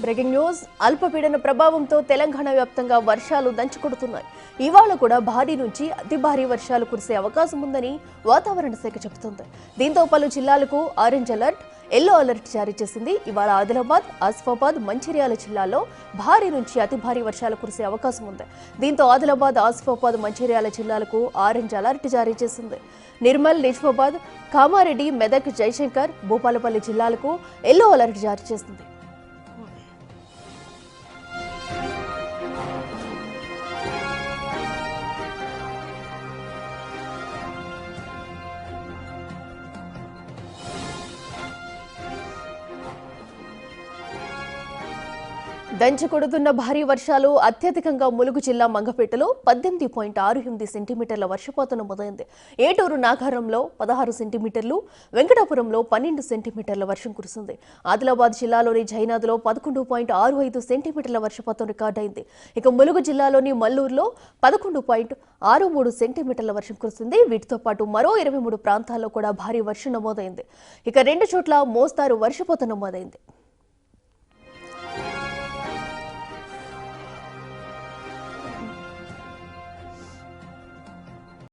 Breaking news అల్పపీడన ప్రభావంతో తెలంగాణ వ్యాప్తంగా వర్షాలు దంచుకొడుతున్నాయి. ఇవాళ కూడా భారీ నుంచి అతి భారీ వర్షాలు కురిసే అవకాశం ఉందని వాతావరణ శాఖ చెబుతోంది. దీంతో పలు జిల్లాలకు ఆరెంజ్ అలర్ట్, ఎల్లో అలర్ట్ జారీ చేసింది. ఇవాళ ఆదిలాబాద్, ఆసిఫాబాద్, మంచిర్యాల జిల్లాల్లో భారీ నుంచి అతి భారీ వర్షాలు కురిసే అవకాశం ఉంది. దీంతో ఆదిలాబాద్, ఆసిఫాబాద్, మంచిర్యాల జిల్లాలకు ఆరెంజ్ అలర్ట్ జారీ చేసింది. నిర్మల్, నిజామాబాద్, కామారెడ్డి, మెదక్, జయశంకర్, భూపాలపల్లి జిల్లాలకు ఎల్లో అలర్ట్ జారీ చేసింది. దంచుకొడుతున్న భారీ వర్షాలు అత్యధికంగా ములుగు జిల్లా మంగపేటలో 18.68 సెంటీమీటర్ల వర్షపాతం నమోదైంది. ఏటూరు నాగారంలో 16 సెంటీమీటర్లు, వెంకటాపురంలో 12 సెంటీమీటర్ల వర్షం కురిసింది. ఆదిలాబాద్ జిల్లాలోని జైనాద్లో 11.65 సెంటీమీటర్ల వర్షపాతం రికార్డైంది. ఇక ములుగు జిల్లాలోని మల్లూరులో 11.63 సెంటీమీటర్ల వర్షం కురిసింది. వీటితో పాటు మరో 23 ప్రాంతాల్లో కూడా భారీ వర్షం నమోదైంది. ఇక 2 చోట్ల మోస్తారు వర్షపాతం నమోదైంది.